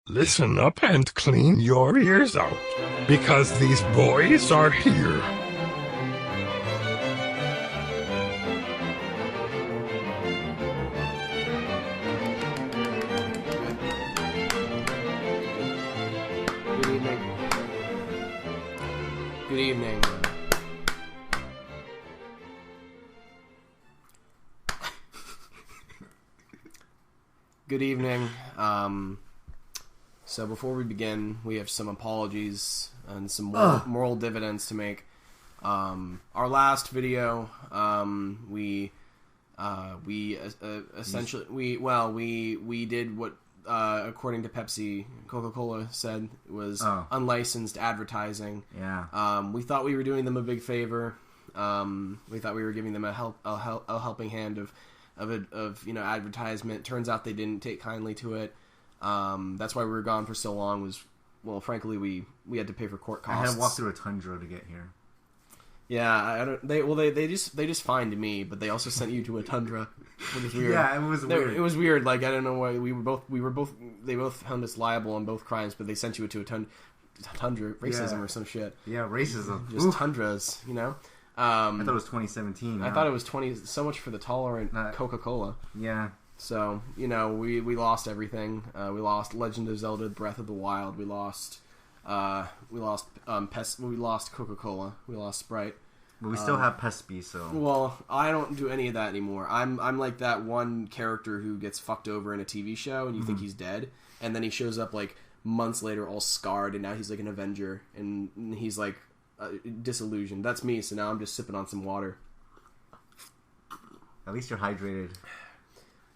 Listen up and clean your ears out, because these boys are here. Good evening. Good evening. Good evening. So before we begin, we have some apologies and some moral dividends to make. Our last video, we essentially we did what according to Pepsi, Coca-Cola said was unlicensed advertising. Yeah. We thought we were doing them a big favor. We thought we were giving them a helping hand of advertisement. Turns out they didn't take kindly to it. That's why we were gone for so long. Frankly, we had to pay for court costs. I had to walk through a tundra to get here. Yeah, they just fined me, but they also sent you to a tundra, which is weird. Yeah, it was weird. It was weird. Like, I don't know why they both found us liable on both crimes, but they sent you to a tundra racism or some shit. Yeah, racism. Just tundras, you know. I thought it was 2017. I thought it was 20. So much for the tolerant Coca-Cola. Yeah. So, we lost everything. We lost Legend of Zelda: Breath of the Wild. We lost Coca-Cola. We lost Sprite. But we still have Pespi, so... Well, I don't do any of that anymore. I'm like that one character who gets fucked over in a TV show and you think he's dead, and then he shows up like months later all scarred, and now he's like an Avenger, and he's like disillusioned. That's me, so now I'm just sipping on some water. At least you're hydrated.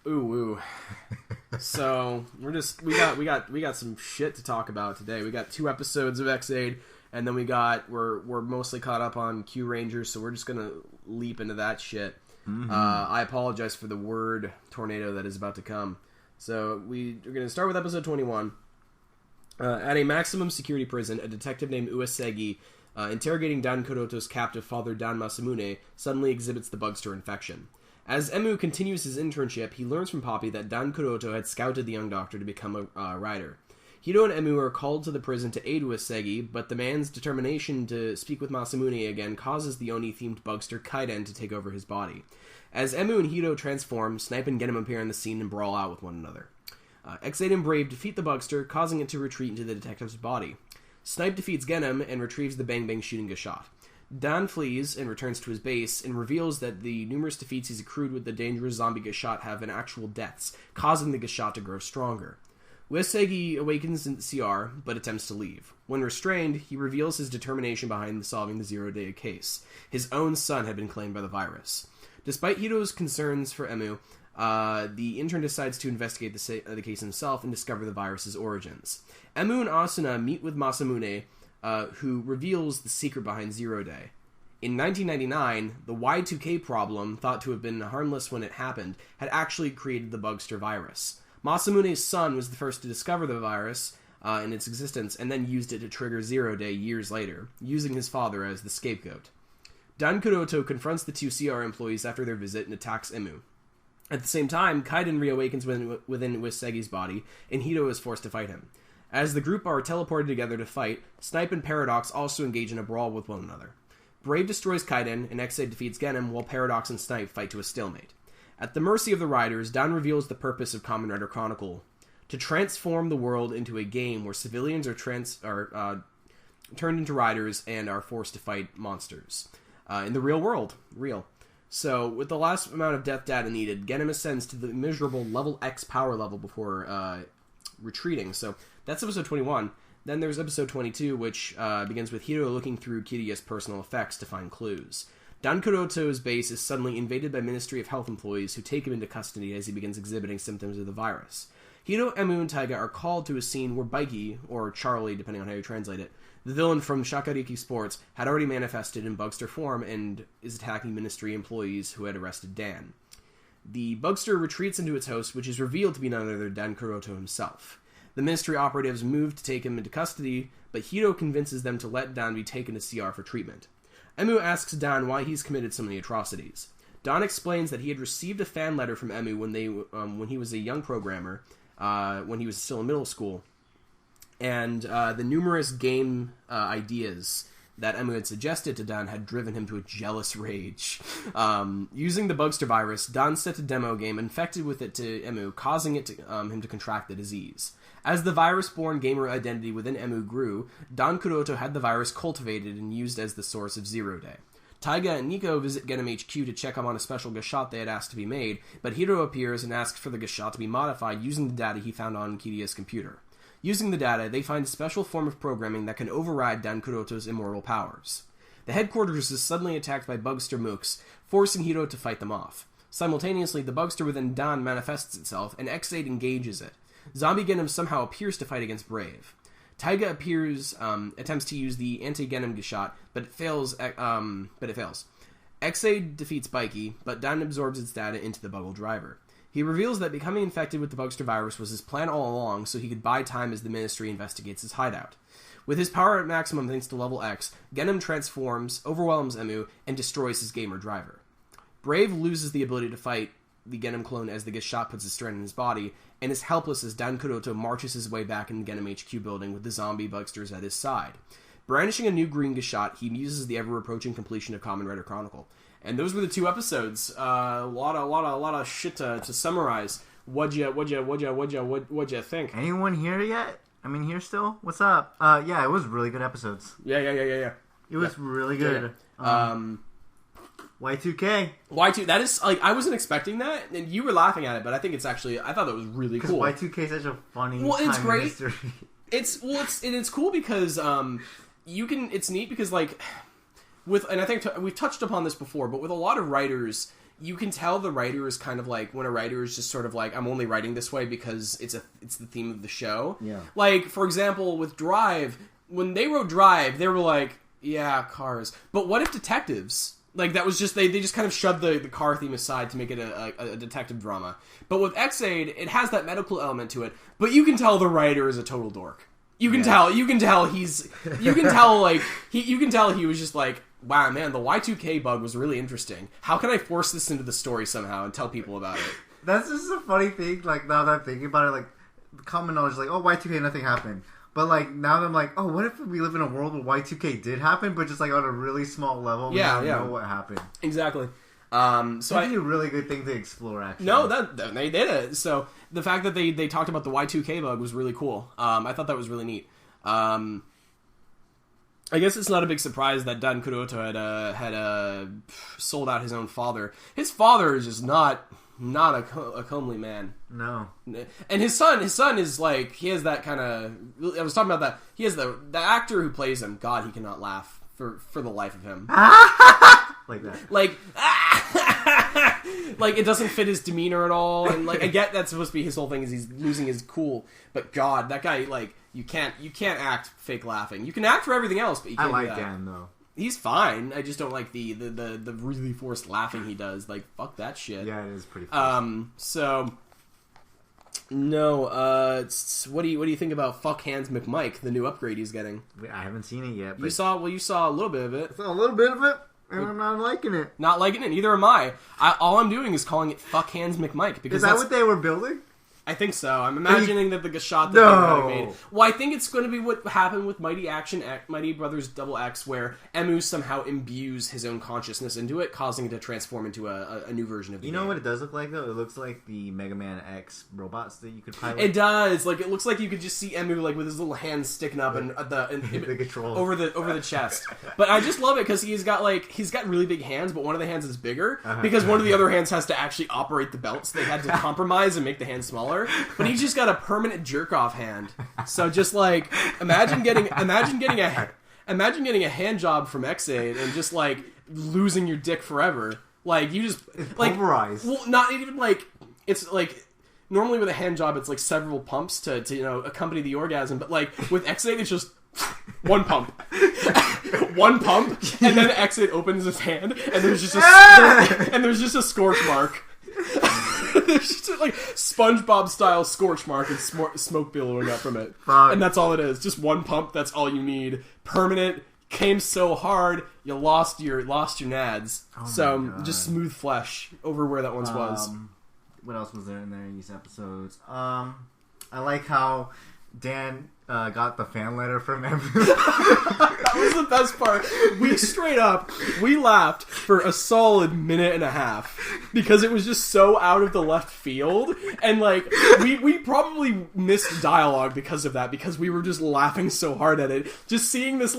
Ooh. So we got some shit to talk about today. We got 2 episodes of X-Aid, and then we're mostly caught up on Q Rangers, so we're just gonna leap into that shit. I apologize for the word tornado that is about to come. So we're gonna start with episode 21. At a maximum security prison, a detective named Uesegi, interrogating Dan Kuroto's captive father Dan Masamune, suddenly exhibits the Bugster infection. As Emu continues his internship, he learns from Poppy that Dan Kuroto had scouted the young doctor to become a rider. Hiro and Emu are called to the prison to aid Uesegi, but the man's determination to speak with Masamune again causes the Oni-themed bugster Kaiden to take over his body. As Emu and Hiro transform, Snipe and Genom appear on the scene and brawl out with one another. X-Aid and Brave defeat the bugster, causing it to retreat into the detective's body. Snipe defeats Genom and retrieves the Bang Bang shooting Gashot. Dan flees and returns to his base and reveals that the numerous defeats he's accrued with the dangerous zombie Gashot have been actual deaths, causing the Gashot to grow stronger. Uesegi awakens in CR, but attempts to leave. When restrained, he reveals his determination behind solving the Zero-Day case. His own son had been claimed by the virus. Despite Hiro's concerns for Emu, the intern decides to investigate the case himself and discover the virus's origins. Emu and Asuna meet with Masamune, who reveals the secret behind Zero-Day. In 1999, the Y2K problem, thought to have been harmless when it happened, had actually created the Bugster virus. Masamune's son was the first to discover the virus and its existence, and then used it to trigger Zero-Day years later, using his father as the scapegoat. Dan Kuroto confronts the 2 CR employees after their visit and attacks Emu. At the same time, Kaiden reawakens within Uesegi's body, and Hiro is forced to fight him. As the group are teleported together to fight, Snipe and Paradox also engage in a brawl with one another. Brave destroys Kaiden, and X-Aid defeats Genom, while Paradox and Snipe fight to a stalemate. At the mercy of the Riders, Dan reveals the purpose of Kamen Rider Chronicle: to transform the world into a game where civilians are turned into riders and are forced to fight monsters. In the real world. So, with the last amount of death data needed, Genom ascends to the miserable level X power level before retreating. So, that's episode 21. Then there's episode 22, which begins with Hiro looking through Kiriya's personal effects to find clues. Dan Kuroto's base is suddenly invaded by Ministry of Health employees who take him into custody as he begins exhibiting symptoms of the virus. Hiro, Emu, and Taiga are called to a scene where Baiki, or Charlie, depending on how you translate it, the villain from Shakariki Sports, had already manifested in Bugster form and is attacking Ministry employees who had arrested Dan. The Bugster retreats into its host, which is revealed to be none other than Dan Kuroto himself. The Ministry operatives move to take him into custody, but Hiro convinces them to let Dan be taken to CR for treatment. Emu asks Dan why he's committed so many atrocities. Don explains that he had received a fan letter from Emu when he was a young programmer, when he was still in middle school, And the numerous game ideas that Emu had suggested to Dan had driven him to a jealous rage. Using the Bugster virus, Dan sent a demo game infected with it to Emu, causing him to contract the disease. As the virus-born gamer identity within Emu grew, Dan Kuroto had the virus cultivated and used as the source of Zero Day. Taiga and Nico visit Genom HQ to check up on a special Gashat they had asked to be made, but Hiro appears and asks for the Gashat to be modified using the data he found on Kiria's computer. Using the data, they find a special form of programming that can override Dan Kuroto's immortal powers. The headquarters is suddenly attacked by Bugster mooks, forcing Hiro to fight them off. Simultaneously, the Bugster within Dan manifests itself, and X8 engages it. Zombie Genom somehow appears to fight against Brave. Taiga attempts to use the anti-Genom Gashat, but it fails. X8 defeats Bikey, but Dan absorbs its data into the Buggle driver. He reveals that becoming infected with the Bugster virus was his plan all along, so he could buy time as the Ministry investigates his hideout. With his power at maximum thanks to level X, Genom transforms, overwhelms Emu, and destroys his gamer driver. Brave loses the ability to fight the Genom clone as the Gashat puts his strand in his body, and is helpless as Dan Kuroto marches his way back in the Genom HQ building with the zombie Bugsters at his side. Brandishing a new green Gashat, he muses the ever-approaching completion of Kamen Rider Chronicle. And those were the 2 episodes. A lot of shit to summarize. What'd you think? Anyone here yet? Here still? What's up? Yeah, it was really good episodes. Yeah. It was really good. Y2K. Y2, that is, I wasn't expecting that, and you were laughing at it, but I think it's actually, I thought that was really cool. Because Y2K is such a funny it's time great. in history. It's cool because, it's neat because, and I think we've touched upon this before, but with a lot of writers, you can tell the writer is kind of when a writer is just sort of I'm only writing this way because it's the theme of the show. Yeah. For example, with Drive, when they wrote Drive, they were yeah, cars. But what if detectives? That was just, they just kind of shoved the car theme aside to make it a detective drama. But with X-Aid, it has that medical element to it, but you can tell the writer is a total dork. You can tell he was just wow, man, the Y2K bug was really interesting. How can I force this into the story somehow and tell people about it? That's just a funny thing, now that I'm thinking about it, the common knowledge, oh, Y2K, nothing happened. But, now I'm oh, what if we live in a world where Y2K did happen, but just, on a really small level, we don't know what happened. Exactly. So that'd be a really good thing to explore, actually. No, they did it. So, the fact that they talked about the Y2K bug was really cool. I thought that was really neat. I guess it's not a big surprise that Dan Kuroto had sold out his own father. His father is just not a comely man. No. And his son is he has that kind of, I was talking about that, he has the actor who plays him, God, he cannot laugh for the life of him. Like that. It doesn't fit his demeanor at all, and I get that's supposed to be his whole thing is he's losing his cool, but God, that guy, you can't act fake laughing. You can act for everything else, but you can't I like do that. Dan, though. He's fine. I just don't like the really forced laughing he does. Fuck that shit. Yeah, it is pretty funny. What do you think about Fuck Hands McMike, the new upgrade he's getting? I haven't seen it yet. But You saw a little bit of it. I saw a little bit of it, and I'm not liking it. Not liking it. Neither am I. All I'm doing is calling it Fuck Hands McMike because is that what they were building? I think so. I'm imagining that the Gashat that they made. Well, I think it's going to be what happened with Mighty Brothers Double X, where Emu somehow imbues his own consciousness into it, causing it to transform into a new version of the game. You know what it does look like, though? It looks like the Mega Man X robots that you could pilot. It does. It looks like you could just see Emu with his little hands sticking up and the controls over the chest. But I just love it because he's got really big hands, but one of the hands is bigger because one of the other hands has to actually operate the belt, so they had to compromise and make the hand smaller. But he's just got a permanent jerk-off hand. So just imagine getting a hand job from X8 and just losing your dick forever. You just pulverized. Well, not even it's normally with a hand job it's several pumps to accompany the orgasm, but with X8 it's just one pump. One pump, and then X8 opens his hand and there's just a scorch mark. There's just SpongeBob style scorch mark and smoke billowing up from it. Fuck. And that's all it is. Just one pump, that's all you need. Permanent, came so hard, you lost your nads. Oh so just smooth flesh over where that once was. What else was there in these episodes? I like how Dan got the fan letter from him. That was the best part. We laughed for a solid minute and a half because it was just so out of the left field, and like we probably missed dialogue because of that, because we were just laughing so hard at it. Just seeing this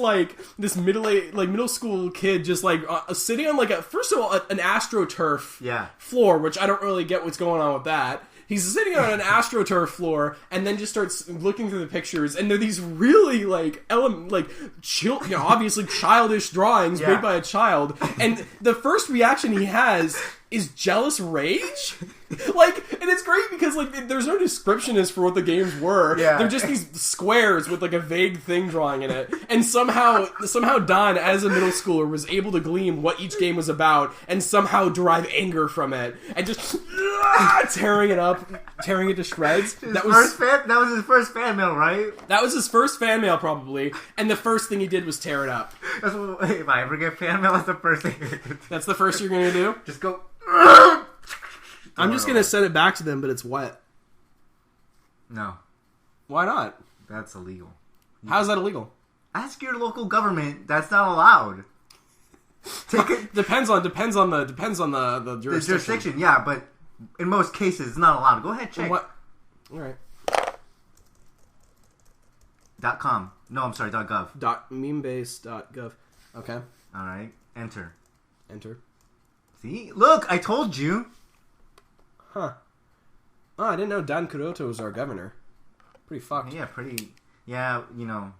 middle school kid just like sitting on like first of all an AstroTurf floor, which I don't really get what's going on with that. He's sitting on an AstroTurf floor and then just starts looking through the pictures, and they're these really obviously childish drawings made by a child. And the first reaction he has is jealous rage. And it's great because there's no description as for what the games were. Yeah. They're just these squares with a vague thing drawing in it. And somehow Don, as a middle schooler, was able to glean what each game was about and somehow derive anger from it and just tearing it to shreds. That was his first fan mail, right? That was his first fan mail, probably. And the first thing he did was tear it up. If I ever get fan mail, that's the first thing. That's the first you're gonna do? Just go. I'm just gonna send it back to them, but it's wet. No. Why not? That's illegal. How's that illegal? Ask your local government. That's not allowed. Take it. Depends on the jurisdiction. The jurisdiction, yeah, but in most cases, it's not allowed. Go ahead, check. What? All right. .com. No, I'm sorry. .gov. .memebase.gov. Okay. All right. Enter. See? Look, I told you. Huh. Oh, I didn't know Dan Kuroto was our governor. Pretty fucked. Yeah, pretty. Yeah, you know.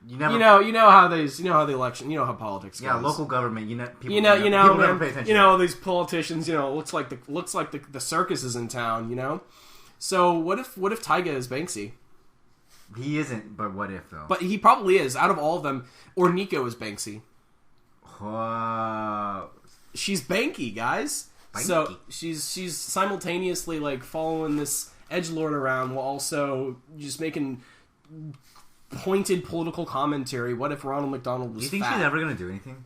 You never. You know how the election. You know how politics goes. Yeah, local government. People never pay attention. You know these politicians. Looks like the circus is in town. You know. So what if Taiga is Banksy? He isn't, but what if though? But he probably is. Out of all of them, or Nico is Banksy. She's Banky, guys. Banky. So she's simultaneously following this edgelord around while also just making pointed political commentary. What if Ronald McDonald was fat? Do you think she's ever going to do anything?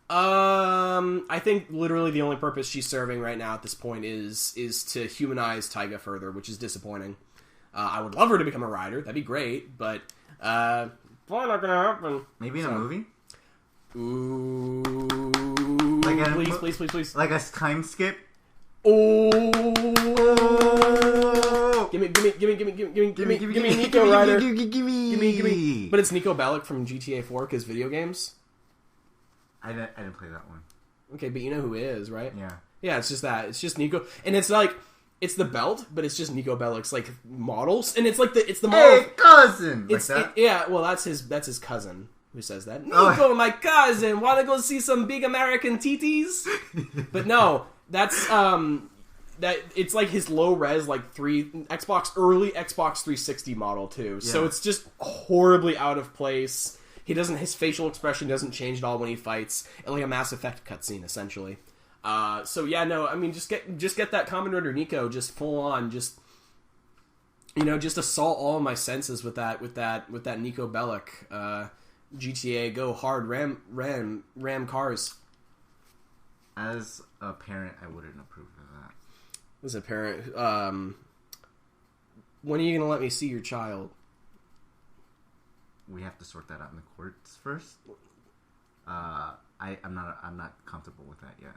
I think literally the only purpose she's serving right now at this point is to humanize Taiga further, which is disappointing. I would love her to become a writer. That'd be great, but probably not going to happen. Maybe in a movie? Ooh. Please. Like a time skip? Oh. Give me Nico Ryder. Give me. But it's Nico Bellic from GTA 4 because video games. I didn't play that one. Okay, but you know who is, right? Yeah. Yeah, it's just that. It's just Nico, and it's the belt, but it's just Nico Bellic's models, and it's the model. Hey, cousin. Well, that's his cousin. Who says that? Nico, my cousin, wanna go see some big American titties? But no, that's that it's his low res early Xbox 360 model too. Yeah. So it's just horribly out of place. His facial expression doesn't change at all when he fights. It's like a Mass Effect cutscene essentially. So yeah, no, I mean just get that Commodore Nico just full on, just assault all of my senses with that Nico Bellic. GTA, go hard, ram cars. As a parent, I wouldn't approve of that. As a parent, when are you going to let me see your child? We have to sort that out in the courts first. I'm not comfortable with that yet.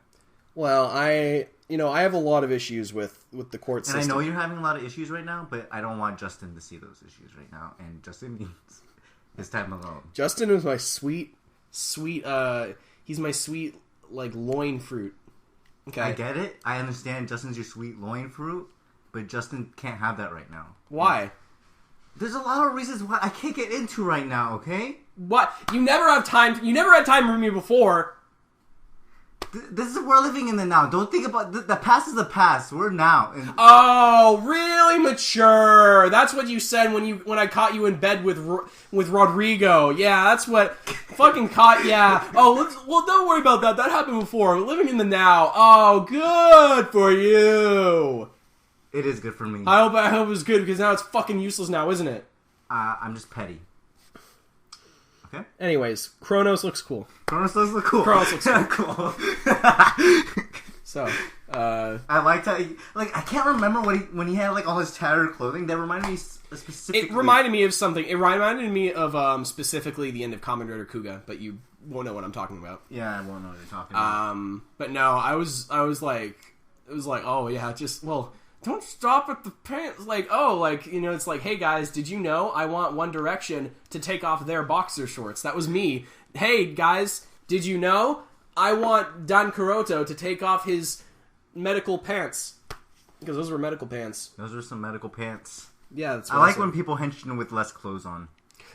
Well, I have a lot of issues with the court system. And I know you're having a lot of issues right now, but I don't want Justin to see those issues right now. And Justin needs his time alone. Justin is my sweet, he's my sweet, loin fruit. Okay. I get it. I understand Justin's your sweet loin fruit, but Justin can't have that right now. Why? There's a lot of reasons why I can't get into right now, okay? What? You never had time for me before. This is we're living in the now. Don't think about the past is the past. We're now. Oh, really mature. That's what you said when I caught you in bed with Rodrigo. Yeah, that's what fucking caught. Yeah. Oh, well, don't worry about that. That happened before. We're living in the now. Oh, good for you. It is good for me. I hope it was good because now it's fucking useless now, isn't it? I'm just petty. Okay. Anyways, Kronos looks cool. Kronos looks cool. Kronos looks cool. So, I liked how I can't remember when he had like all his tattered clothing. That reminded me specifically. It reminded me of something. It reminded me of specifically the end of Kamen Rider Kuga, but you won't know what I'm talking about. Yeah, I won't know what you're talking about. But no, I was like, it was like, oh yeah, just don't stop at the pants. Like, it's like, hey guys, did you know I want One Direction to take off their boxer shorts? That was me. Hey guys, did you know I want Dan Kuroto to take off his medical pants? Because those were medical pants. Those were some medical pants. Yeah, that's what I like when people henchman with less clothes on.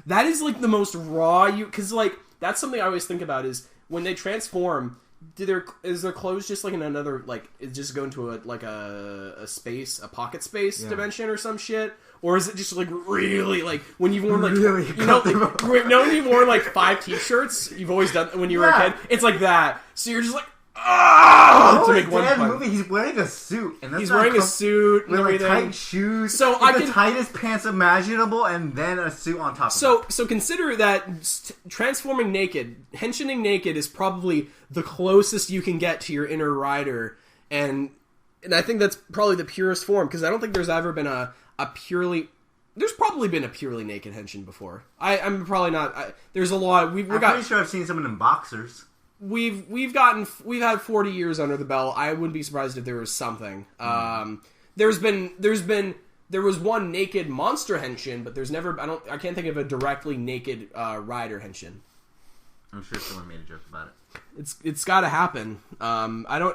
That is like the most raw because like that's something I always think about is when they transform. Is their clothes just like in another like it just go into a space, a pocket space dimension or some shit? Or is it just like really like when you've worn like when you've worn like 5 t-shirts you've always done when you were a kid? It's like that. So you're just like to make one movie. He's wearing a suit, and he's wearing a suit with like tight shoes. So the tightest pants imaginable, and then a suit on top. So consider that transforming naked, henching naked is probably the closest you can get to your inner rider, and I think that's probably the purest form because I don't think there's ever been a purely. There's probably been a purely naked henshin before. I'm probably not. There's a lot. I'm pretty sure I've seen someone in boxers. We've had 40 years under the belt. I wouldn't be surprised if there was something. There was one naked monster henshin, but there's never. I can't think of a directly naked rider henshin. I'm sure someone made a joke about it. It's got to happen. I don't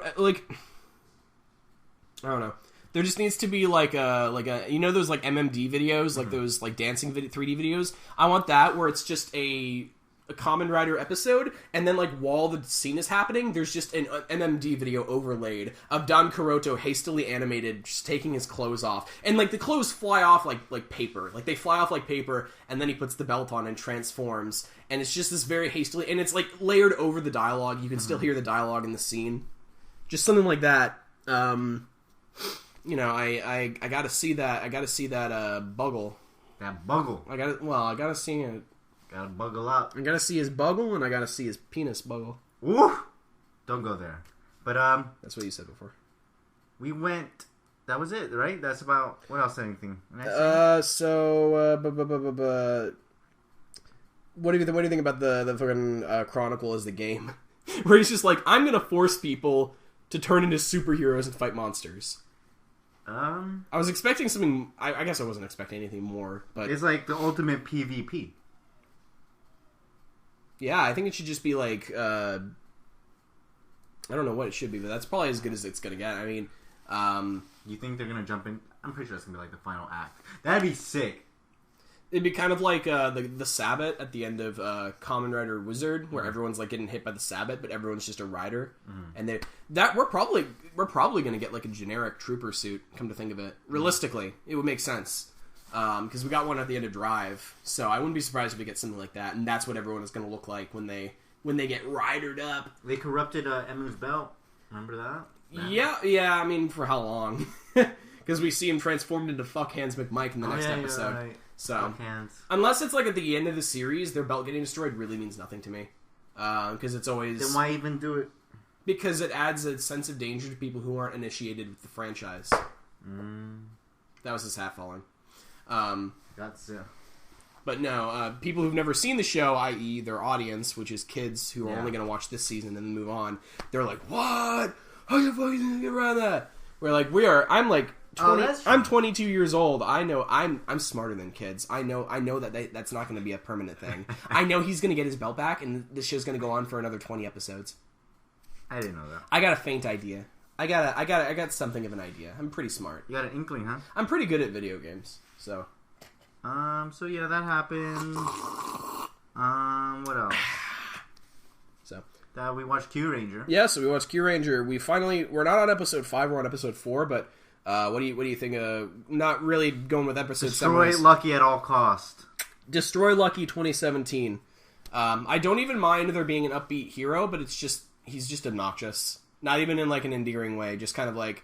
know. There just needs to be like a those like MMD videos, like those like dancing 3D videos. I want that where it's just a Kamen Rider episode, and then like while the scene is happening, there's just an MMD video overlaid of Dan Kuroto hastily animated, just taking his clothes off, and like the clothes fly off like paper, like they fly off like paper, and then he puts the belt on and transforms, and it's just this very hastily, and it's like layered over the dialogue. You can still hear the dialogue in the scene, just something like that. I gotta see that. I gotta see that Buggle. That Buggle. I gotta see it. Gotta buggle up. I gotta see his buggle, and I gotta see his penis buggle. Ooh! Don't go there. But, that's what you said before. We went... That was it, right? That's about... What else? Anything? What do you think about the fucking Chronicle as the game? Where he's just like, I'm gonna force people to turn into superheroes and fight monsters. I was expecting something... I guess I wasn't expecting anything more, but... It's like the ultimate PvP. Yeah, I think it should just be like, I don't know what it should be, but that's probably as good as it's gonna get. I mean, you think they're gonna jump in? I'm pretty sure it's gonna be like the final act. That'd be sick. It'd be kind of like the Sabbat at the end of Kamen Rider Wizard, where everyone's like getting hit by the Sabbat, but everyone's just a rider, and we're probably gonna get like a generic trooper suit. Come to think of it, realistically, it would make sense. Because we got one at the end of Drive, so I wouldn't be surprised if we get something like that, and that's what everyone is going to look like when they get ridered up. They corrupted Emu's belt. Remember that? Yeah. I mean, for how long? Because we see him transformed into Fuck Hands McMike in the next episode. Right. So Fuck Hands. Unless it's like at the end of the series, their belt getting destroyed really means nothing to me. Because it's always... Then why even do it? Because it adds a sense of danger to people who aren't initiated with the franchise. That was his hat falling. But no, people who've never seen the show, i.e. their audience, which is kids who are only going to watch this season and then move on, they're like, what? How you fucking get around that? We're like, I'm like 20, I'm 22 years old. I know I'm smarter than kids. I know that's not going to be a permanent thing. I know he's going to get his belt back and this show's going to go on for another 20 episodes. I didn't know that. I got a faint idea. I got something of an idea. I'm pretty smart. You got an inkling, huh? I'm pretty good at video games. So yeah, that happened. What else? So we watched Q Ranger. Yeah, so we watched Q Ranger. We're not on episode 5, we're on episode 4, but what do you think not really going with episode 7. Destroy Lucky at all cost. Destroy Lucky 2017. I don't even mind there being an upbeat hero, but he's just obnoxious. Not even in like an endearing way, just kind of like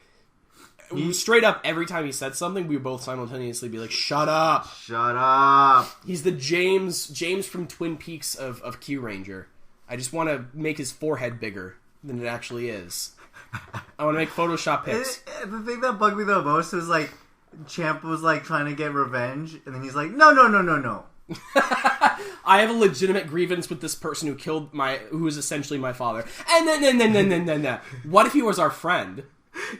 straight up, every time he said something, we would both simultaneously be like, shut up! Shut up! He's the James from Twin Peaks of Q Ranger. I just want to make his forehead bigger than it actually is. I want to make Photoshop pics. The thing that bugged me the most was like Champ was like trying to get revenge, and then he's like, no. I have a legitimate grievance with this person who is essentially my father. And then, what if he was our friend?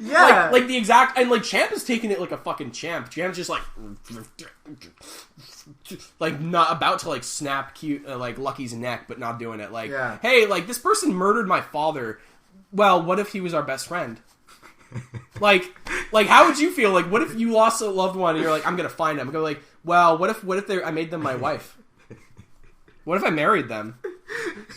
Yeah. Like the exact, and like Champ is taking it like a fucking champ. Champ's just like not about to like snap cute like Lucky's neck, but not doing it. Like, hey, like this person murdered my father. Well, what if he was our best friend? like how would you feel? Like, what if you lost a loved one and you're like, I'm gonna find him? I go like, well, what if I made them my wife? What if I married them?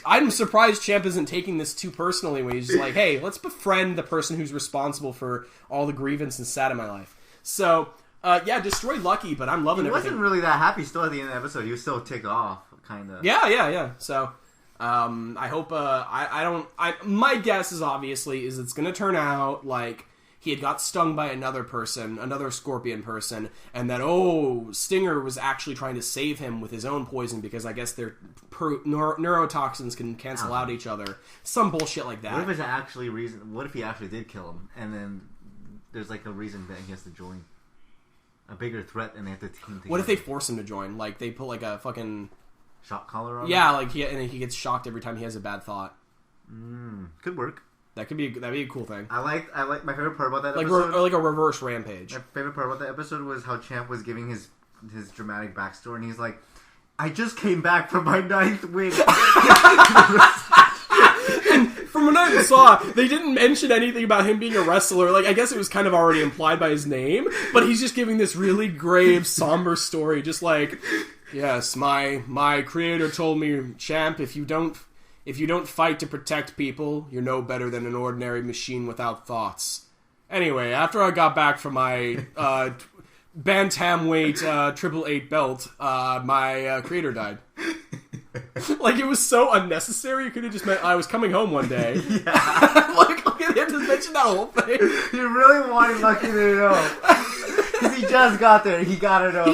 I'm surprised Champ isn't taking this too personally when he's just like, hey, let's befriend the person who's responsible for all the grievance and sad in my life. So, destroy Lucky, but I'm loving it. He wasn't really that happy still at the end of the episode. He was still ticked off, kind of. Yeah. So, I hope, my guess is obviously it's going to turn out like he had got stung by another scorpion person, and that, Stinger was actually trying to save him with his own poison because I guess their neurotoxins can cancel out each other. Some bullshit like that. What if it's actually reason? What if he actually did kill him, and then there's like a reason that he has to join? A bigger threat, and they have to team together. What if they force him to join? Like, they put like a fucking... shock collar on him? Yeah, like, he gets shocked every time he has a bad thought. Could work. That'd be a cool thing. I like my favorite part about that episode. Like a reverse rampage. My favorite part about that episode was how Champ was giving his dramatic backstory, and he's like, I just came back from my 9th win. And from what I saw, they didn't mention anything about him being a wrestler. Like, I guess it was kind of already implied by his name, but he's just giving this really grave, somber story, just like, yes, my creator told me, Champ, if you don't fight to protect people, you're no better than an ordinary machine without thoughts. Anyway, after I got back from my bantamweight 888 belt, my creator died. Like, it was so unnecessary. You could have just meant I was coming home one day. Yeah. Like, look at him just mention that whole thing. You really wanted Lucky to know. Because he just got there. He gotta know.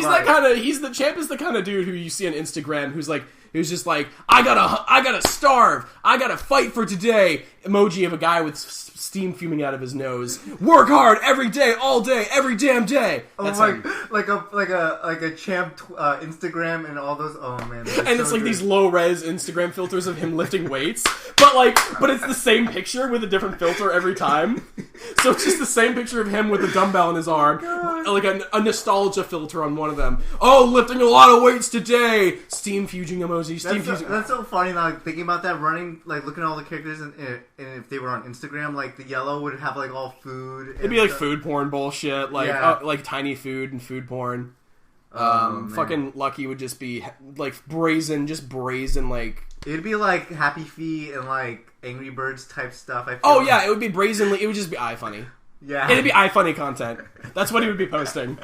Champ is the kind of dude who you see on Instagram who's just like, I gotta starve. I gotta fight for today. Emoji of a guy with steam fuming out of his nose. Work hard every day, all day, every damn day. That's like a Champ Instagram and all those. Oh man! And it's like these low res Instagram filters of him lifting weights, but it's the same picture with a different filter every time. So it's just the same picture of him with a dumbbell in his arm, like a nostalgia filter on one of them. Oh, lifting a lot of weights today. Steam fusing emoji. That's so funny. Like thinking about that, running, like looking at all the characters, and if they were on Instagram, like the yellow would have like all food. It'd be like food porn bullshit, like tiny food and food porn. Fucking Lucky would just be like brazen like. It'd be like Happy Feet and like Angry Birds type stuff. It would be brazenly. It would just be iFunny. Yeah, it'd be iFunny content. That's what he would be posting.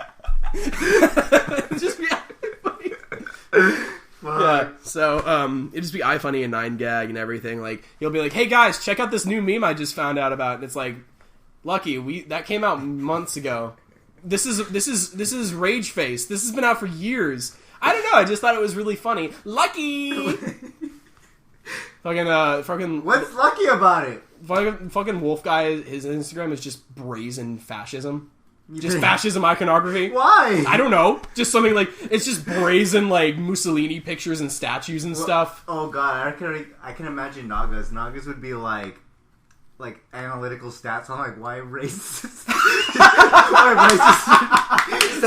It'd just be iFunny. Yeah, so it'd just be iFunny and 9gag and everything. Like, he'll be like, "Hey guys, check out this new meme I just found out about." And it's like, Lucky, that came out months ago. This is Rage Face. This has been out for years. I don't know. I just thought it was really funny. Lucky. Fucking. What's lucky about it? Fucking Wolf guy. His Instagram is just brazen fascism. Just fascism iconography. Why? I don't know. Just something like, it's just brazen like Mussolini pictures and statues and stuff. Oh god, I can imagine Nagas. Nagas would be like analytical stats on like why racist.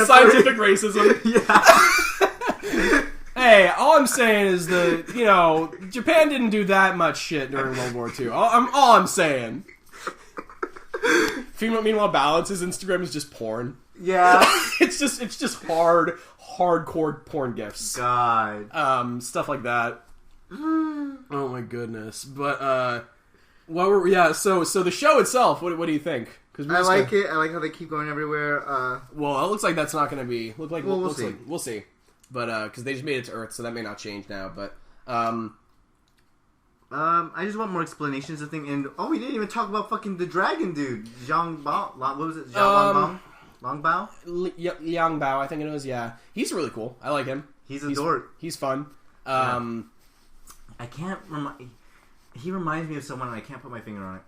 Scientific racism. Yeah. Hey, all I'm saying is Japan didn't do that much shit during World War II. All I'm saying. Meanwhile, Balance's Instagram is just porn. Yeah. it's just hardcore porn gifs. God. Stuff like that. Oh my goodness. But so the show itself, what do you think? I like it. I like how they keep going everywhere. Well, it looks like that's not going to be. We'll see. We'll see. But because they just made it to Earth, so that may not change now. But I just want more explanations of things. And we didn't even talk about fucking the dragon dude, Zhang Bao. What was it? Long Bao? Liang Bao, I think it was. Yeah, he's really cool. I like him. He's a dork. He's fun. I can't. He reminds me of someone, and I can't put my finger on it.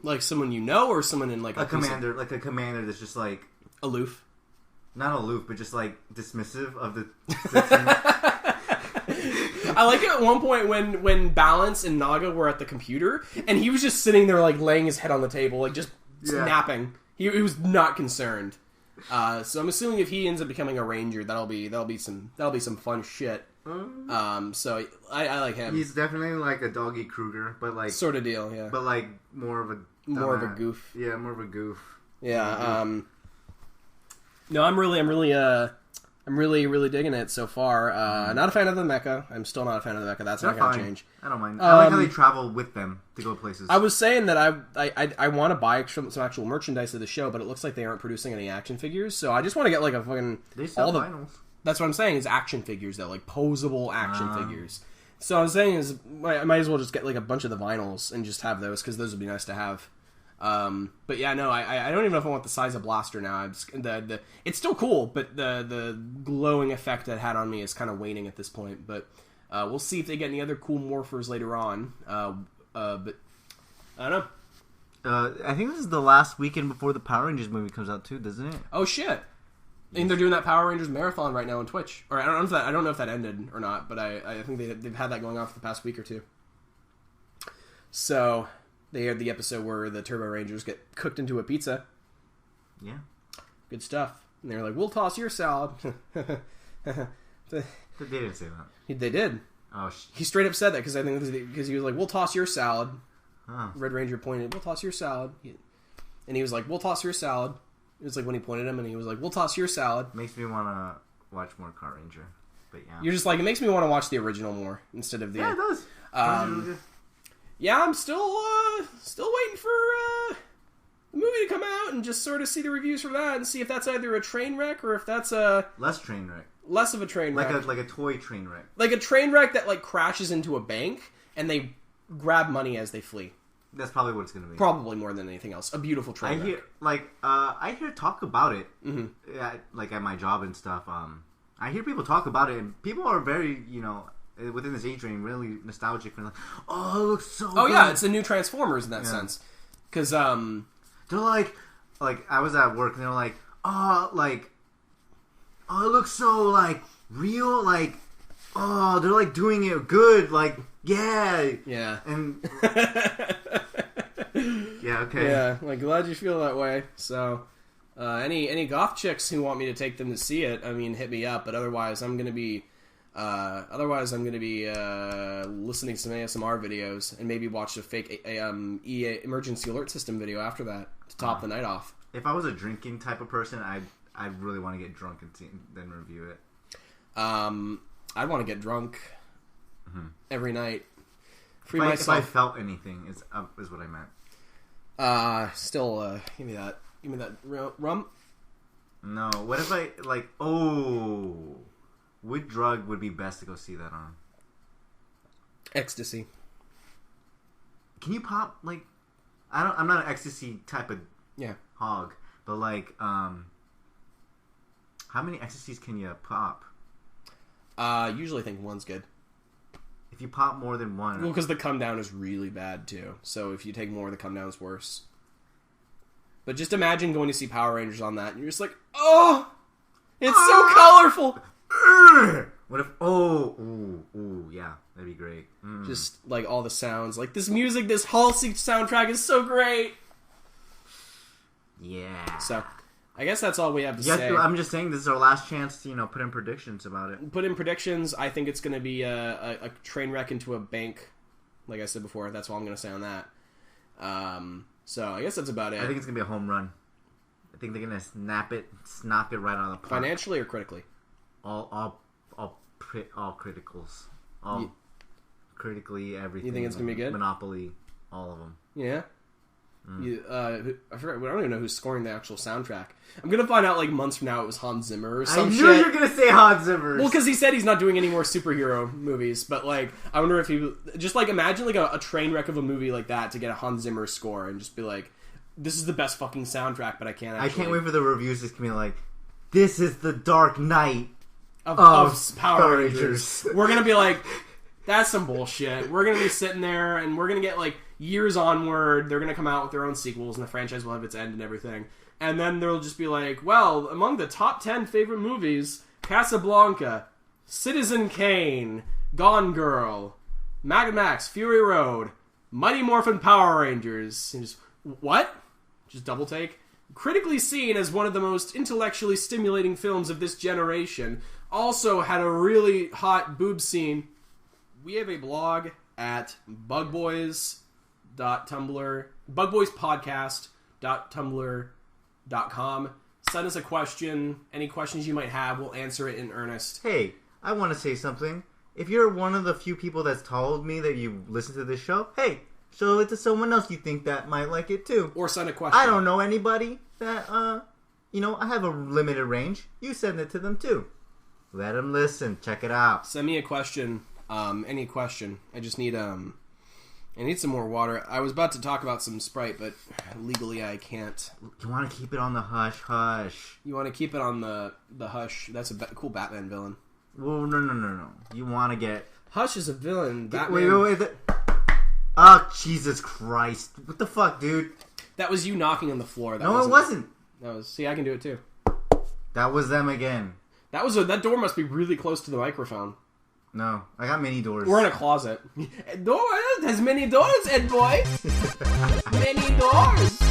Like someone you know, or someone in like a commander, like a commander that's just like aloof. Not aloof, but just like dismissive of the. I like it at one point when Balance and Naga were at the computer, and he was just sitting there like laying his head on the table, like just napping. He was not concerned. So I'm assuming if he ends up becoming a ranger, that'll be some fun shit. So I like him. He's definitely like a Doggy Kruger, but like sort of deal, yeah. But like more of a goof. Yeah, more of a goof. Yeah. No, I'm really digging it so far. Not a fan of the mecha. I'm still not a fan of the mecha. That's not going to change. I don't mind. I like how they travel with them to go places. I was saying that I want to buy some actual merchandise of the show, but it looks like they aren't producing any action figures. So I just want to get like a fucking they sell vinyls. That's what I'm saying is action figures though, like posable action figures. So I was saying is I might as well just get like a bunch of the vinyls and just have those because those would be nice to have. But yeah, no, I don't even know if I want the size of blaster now. It's still cool, but the glowing effect that it had on me is kind of waning at this point. But we'll see if they get any other cool morphers later on. But I don't know. I think this is the last weekend before the Power Rangers movie comes out too, doesn't it? Oh shit! And they're doing that Power Rangers marathon right now on Twitch. Or I don't know if that ended or not, but I think they've had that going on for the past week or two. So they had the episode where the Turbo Rangers get cooked into a pizza. Yeah. Good stuff. And they're like, we'll toss your salad. They didn't say that. They did. Oh, he straight up said that because I think because he was like, we'll toss your salad. Huh. Red Ranger pointed, we'll toss your salad. And he was like, we'll toss your salad. It was like when he pointed him and he was like, we'll toss your salad. Makes me want to watch more Car Ranger. But yeah. You're just like, it makes me want to watch the original more instead of the... Yeah, it does. Yeah, I'm still waiting for the movie to come out and just sort of see the reviews for that and see if that's either a train wreck or if that's a... Less train wreck. Less of a train wreck. Like a toy train wreck. Like a train wreck that like crashes into a bank and they grab money as they flee. That's probably what it's going to be. Probably more than anything else. A beautiful train wreck. I hear talk about it, like at my job and stuff. I hear people talk about it, and people are very, within this age range, really nostalgic for like, oh, it looks so good. Yeah, it's the new Transformers in that sense. Because, they're like, I was at work, and they're like, oh, it looks so, like, real, like, oh, they're, like, doing it good, like, yeah. Yeah. And... yeah, okay. Yeah, like, glad you feel that way. So, any goth chicks who want me to take them to see it, I mean, hit me up. But otherwise, I'm gonna be listening to some ASMR videos and maybe watch a fake EA emergency alert system video after that to top the night off. If I was a drinking type of person, I'd really want to get drunk and then review it. I'd want to get drunk every night. Free If myself. I felt anything is what I meant. Still, give me that rum. No, what if I what drug would be best to go see that on? Ecstasy. Can you pop I'm not an ecstasy type of hog, but how many ecstasies can you pop? Usually think one's good. If you pop more than one... Well, because the come down is really bad, too. So if you take more, the come down is worse. But just imagine going to see Power Rangers on that, and you're just like, oh! It's so colorful! What if... yeah, that'd be great. Just, like, all the sounds. Like, this music, this Halsey soundtrack is so great! Yeah. So... I guess that's all we have to say. I'm just saying this is our last chance to, put in predictions about it. Put in predictions. I think it's going to be a train wreck into a bank. Like I said before, that's all I'm going to say on that. So I guess that's about it. I think it's going to be a home run. I think they're going to knock it right on the park. Financially or critically? All criticals. Critically, everything. You think it's going to be good? Monopoly, all of them. Yeah? I forgot. I don't even know who's scoring the actual soundtrack. I'm gonna find out months from now it was Hans Zimmer or some shit. I knew you were gonna say Hans Zimmer. Well, because he said he's not doing any more superhero movies. But I wonder if he just imagine a train wreck of a movie like that to get a Hans Zimmer score and just be like, this is the best fucking soundtrack. But I can't. I can't wait for the reviews. It's gonna be like, this is the Dark Knight of Power Rangers. We're gonna be like, that's some bullshit. We're gonna be sitting there and we're gonna get years onward, they're going to come out with their own sequels, and the franchise will have its end and everything. And then they'll just be like, well, among the top 10 favorite movies, Casablanca, Citizen Kane, Gone Girl, Mad Max, Fury Road, Mighty Morphin Power Rangers. And just, what? Just double take. Critically seen as one of the most intellectually stimulating films of this generation. Also had a really hot boob scene. We have a blog at bugboyspodcast.tumblr.com. Send us a question. Any questions you might have, we'll answer it in earnest. Hey, I want to say something. If you're one of the few people that's told me that you listen to this show, hey, show it to someone else you think that might like it too. Or send a question. I don't know anybody that, I have a limited range. You send it to them too. Let them listen. Check it out. Send me a question. Any question. I just need, I need some more water. I was about to talk about some Sprite, but legally I can't. You want to keep it on the hush. You want to keep it on the hush. That's a cool Batman villain. Well, no. You want to get... Hush is a villain. Batman... Wait. Oh, Jesus Christ. What the fuck, dude? That was you knocking on the floor. No, it wasn't. That was... See, I can do it too. That was them again. That door must be really close to the microphone. No, I got many doors. We're in a closet. Door has many doors, Ed boy. Many doors.